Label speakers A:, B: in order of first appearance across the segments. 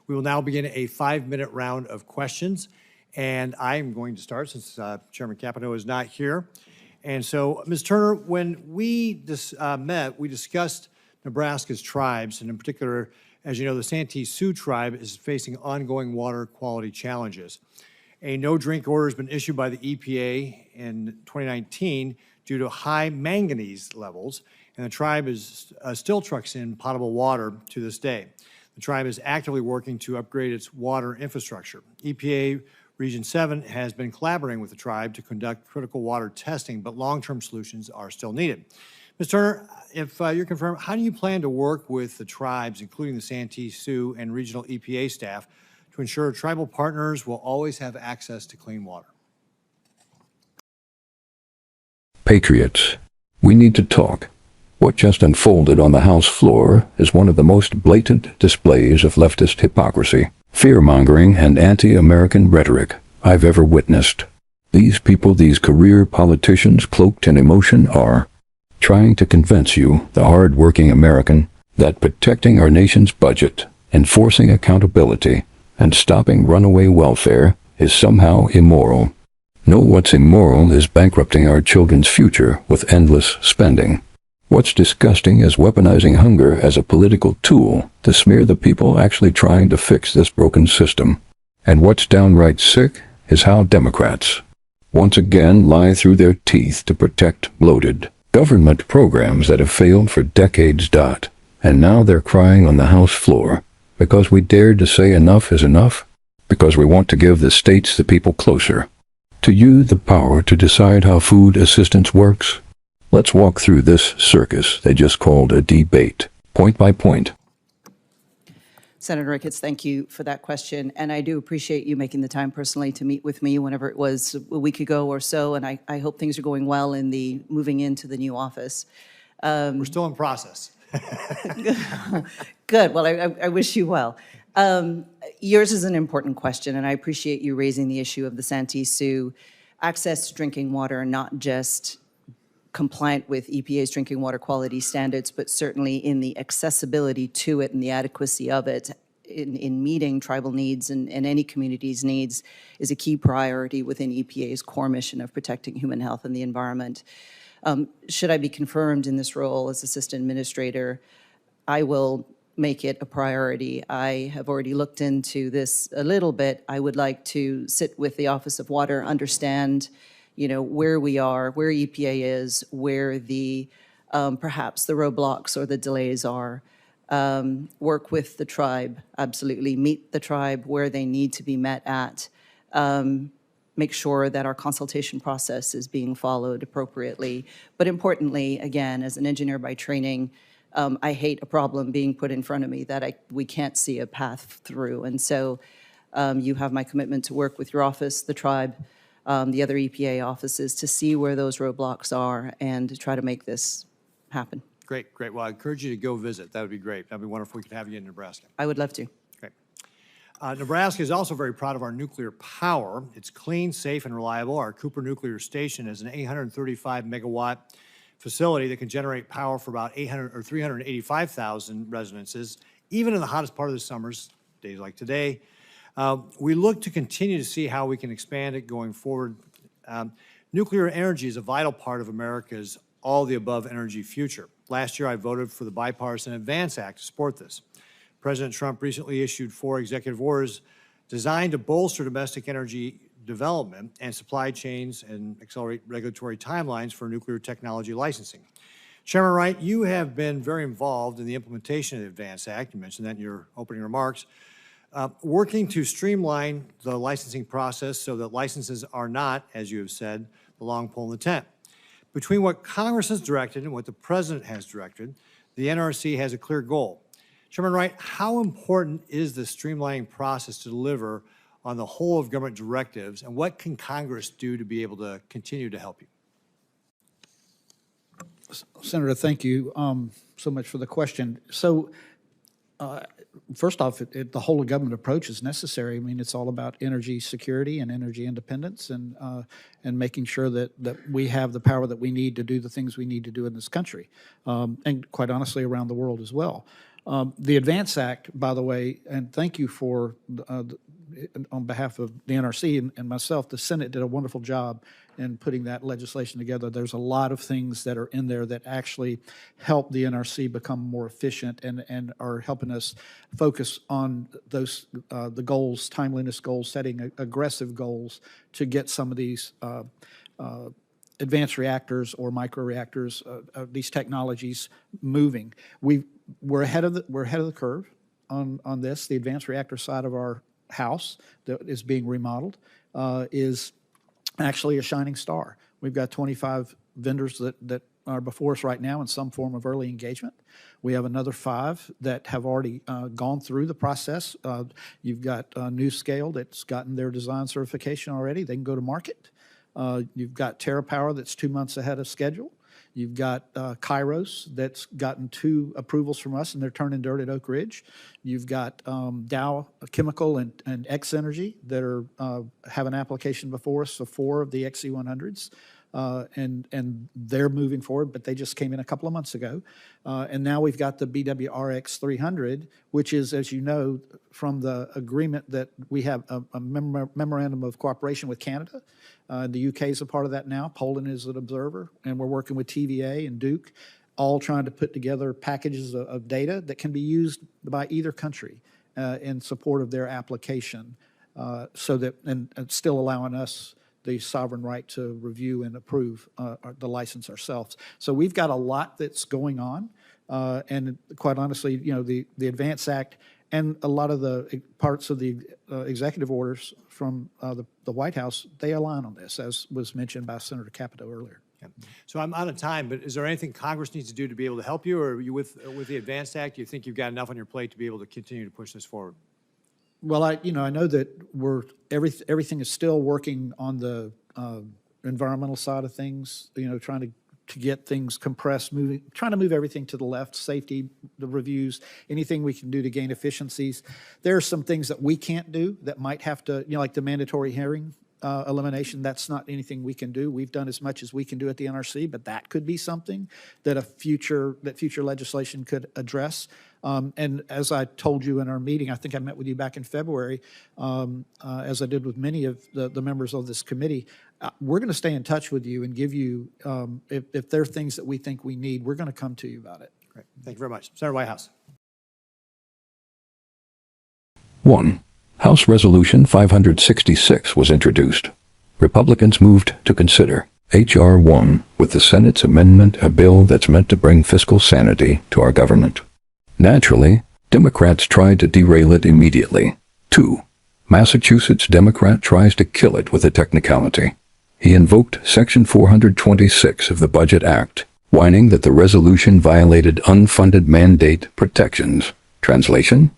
A: We will now begin a 5-minute round of questions. And I'm going to start since Chairman Capito is not here. And so, Ms. Turner, when we met, we discussed Nebraska's tribes, and in particular, as you know, the Santee Sioux tribe is facing ongoing water quality challenges. A no-drink order has been issued by the EPA in 2019 due to high manganese levels, and the tribe still trucks in potable water to this day. The tribe is actively working to upgrade its water infrastructure. EPA Region 7 has been collaborating with the tribe to conduct critical water testing, but long-term solutions are still needed. Ms. Turner, if you're confirmed, how do you plan to work with the tribes, including the Santee Sioux and regional EPA staff, to ensure tribal partners will always have access to clean water?
B: Patriots, we need to talk. What just unfolded on the House floor is one of the most blatant displays of leftist hypocrisy, fear-mongering, and anti-American rhetoric I've ever witnessed. These people, these career politicians cloaked in emotion, are trying to convince you, the hard-working American, that protecting our nation's budget, enforcing accountability, and stopping runaway welfare is somehow immoral. No, what's immoral is bankrupting our children's future with endless spending. What's disgusting is weaponizing hunger as a political tool to smear the people actually trying to fix this broken system. And what's downright sick is how Democrats once again lie through their teeth to protect bloated government programs that have failed for decades. And now they're crying on the House floor because we dared to say enough is enough, because we want to give the states, the people closer to you, the power to decide how food assistance works. Let's walk through this circus they just called a debate, point by point.
C: Senator Ricketts, thank you for that question. And I do appreciate you making the time personally to meet with me whenever it was a week ago or so. And I hope things are going well in the moving into the new office.
A: We're still in process.
C: Good. Well, I wish you well. Yours is an important question, and I appreciate you raising the issue of the Santee Sioux access to drinking water, not just compliant with EPA's drinking water quality standards, but certainly in the accessibility to it and the adequacy of it in meeting tribal needs and any community's needs is a key priority within EPA's core mission of protecting human health and the environment. Should I be confirmed in this role as Assistant Administrator, I will make it a priority. I have already looked into this a little bit. I would like to sit with the Office of Water, understand, where we are, where EPA is, where the perhaps the roadblocks or the delays are. Work with the tribe, absolutely. Meet the tribe where they need to be met at. Make sure that our consultation process is being followed appropriately. But importantly, again, as an engineer by training, I hate a problem being put in front of me that we can't see a path through. And so you have my commitment to work with your office, the tribe, the other EPA offices to see where those roadblocks are and to try to make this happen.
A: Great. Well, I encourage you to go visit. That would be great. That would be wonderful. We could have you in Nebraska.
C: I would love to.
A: Great. Nebraska is also very proud of our nuclear power. It's clean, safe, and reliable. Our Cooper Nuclear Station is an 835 megawatt facility that can generate power for about 385,000 residences, even in the hottest part of the summers, days like today. We look to continue to see how we can expand it going forward. Nuclear energy is a vital part of America's all-the-above energy future. Last year, I voted for the Bipartisan Advance Act to support this. President Trump recently issued 4 executive orders designed to bolster domestic energy development and supply chains and accelerate regulatory timelines for nuclear technology licensing. Chairman Wright, you have been very involved in the implementation of the Advance Act. You mentioned that in your opening remarks. Working to streamline the licensing process so that licenses are not, as you have said, the long pole in the tent. Between what Congress has directed and what the President has directed, the NRC has a clear goal. Chairman Wright, how important is the streamlining process to deliver on the whole of government directives, and what can Congress do to be able to continue to help you?
D: Senator, thank you so much for the question. So, first off, the whole of government approach is necessary. I mean, it's all about energy security and energy independence, and making sure that we have the power that we need to do the things we need to do in this country, and quite honestly, around the world as well. The Advance Act, by the way, and thank you for, on behalf of the NRC and myself, the Senate did a wonderful job in putting that legislation together. There's a lot of things that are in there that actually help the NRC become more efficient and are helping us focus on those the goals, timeliness goals, setting aggressive goals to get some of these advanced reactors or microreactors, these technologies moving. We're ahead of the curve on this. The advanced reactor side of our house that is being remodeled is actually a shining star. We've got 25 vendors that are before us right now in some form of early engagement. We have another 5 that have already gone through the process. You've got NewScale that's gotten their design certification already. They can go to market. You've got TerraPower that's 2 months ahead of schedule. You've got Kairos that's gotten 2 approvals from us, and they're turning dirt at Oak Ridge. You've got Dow Chemical and X Energy that are have an application before us for 4 of the XC100s. And they're moving forward, but they just came in a couple of months ago. And now we've got the BWRX 300, which is, as you know, from the agreement that we have a memorandum of cooperation with Canada. The UK is a part of that now. Poland is an observer, and we're working with TVA and Duke, all trying to put together packages of data that can be used by either country in support of their application, so that and still allowing us the sovereign right to review and approve the license ourselves. So we've got a lot that's going on, and quite honestly, you know, the Advance Act and a lot of the parts of the executive orders from the White House, they align on this, as was mentioned by Senator Capito earlier.
A: Yeah. So I'm out of time, but is there anything Congress needs to do to be able to help you, or are you with the Advance Act? Do you think you've got enough on your plate to be able to continue to push this forward?
D: Well, I know that everything is still working on the environmental side of things, you know, trying to get things compressed, trying to move everything to the left, safety, the reviews, anything we can do to gain efficiencies. There are some things that we can't do that might have to, you know, like the mandatory hearing elimination. That's not anything we can do. We've done as much as we can do at the NRC, but that could be something that future legislation could address. And as I told you in our meeting, I think I met with you back in February, as I did with many of the members of this committee, we're going to stay in touch with you and give you, if there are things that we think we need, we're going to come to you about it.
A: Great. Thank you very much. Senator Whitehouse.
B: 1. House Resolution 566 was introduced. Republicans moved to consider H.R. 1 with the Senate's amendment, a bill that's meant to bring fiscal sanity to our government. Naturally, Democrats tried to derail it immediately. 2. Massachusetts Democrat tries to kill it with a technicality. He invoked Section 426 of the Budget Act, whining that the resolution violated unfunded mandate protections. Translation?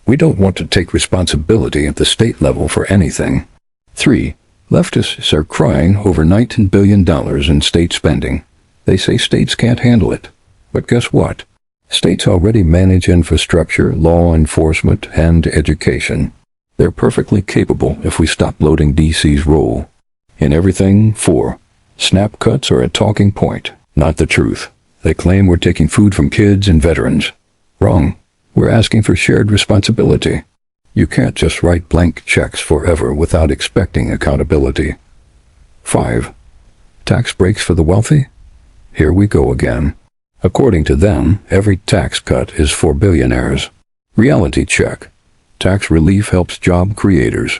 B: We don't want to take responsibility at the state level for anything. 3. Leftists are crying over $19 billion in state spending. They say states can't handle it. But guess what? States already manage infrastructure, law enforcement, and education. They're perfectly capable if we stop loading DC's role. In everything, 4. Snap cuts are a talking point, not the truth. They claim we're taking food from kids and veterans. Wrong. We're asking for shared responsibility. You can't just write blank checks forever without expecting accountability. 5. Tax breaks for the wealthy? Here we go again. According to them, every tax cut is for billionaires. Reality check. Tax relief helps job creators.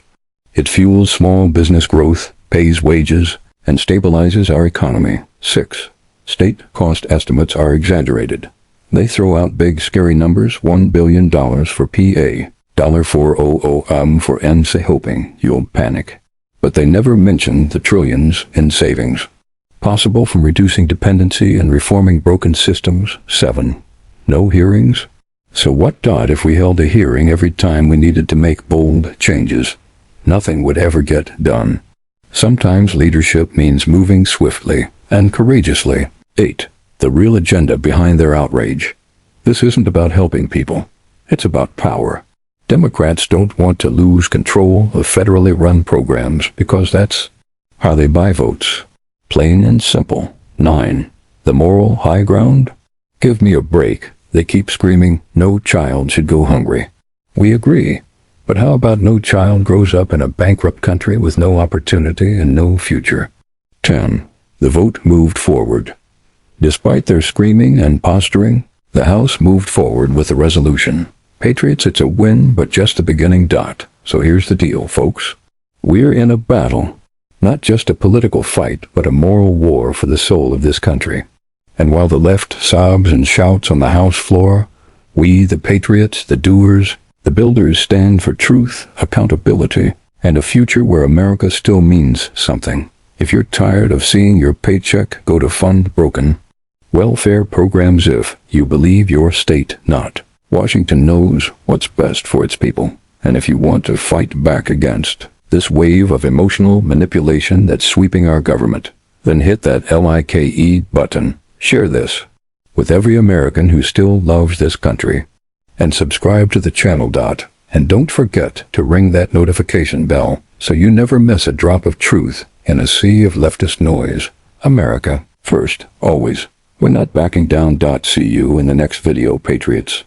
B: It fuels small business growth, pays wages, and stabilizes our economy. 6. State cost estimates are exaggerated. They throw out big scary numbers, $1 billion for PA, $400 for NC, hoping you'll panic. But they never mention the trillions in savings, possible from reducing dependency and reforming broken systems. 7. No hearings? So what if we held a hearing every time we needed to make bold changes? Nothing would ever get done. Sometimes leadership means moving swiftly and courageously. 8. The real agenda behind their outrage. This isn't about helping people. It's about power. Democrats don't want to lose control of federally run programs because that's how they buy votes. Plain and simple. 9. The moral high ground? Give me a break. They keep screaming, no child should go hungry. We agree. But how about no child grows up in a bankrupt country with no opportunity and no future? 10. The vote moved forward. Despite their screaming and posturing, the House moved forward with the resolution. Patriots, it's a win, but just the beginning. So here's the deal, folks. We're in a battle. Not just a political fight, but a moral war for the soul of this country. And while the left sobs and shouts on the House floor, we, the patriots, the doers, the builders, stand for truth, accountability, and a future where America still means something. If you're tired of seeing your paycheck go to fund broken welfare programs, if you believe your state not, Washington knows what's best for its people. And if you want to fight back against this wave of emotional manipulation that's sweeping our government, then hit that like button. Share this with every American who still loves this country. And subscribe to the channel. And don't forget to ring that notification bell so you never miss a drop of truth in a sea of leftist noise. America first, always. We're not backing down. See you in the next video, Patriots.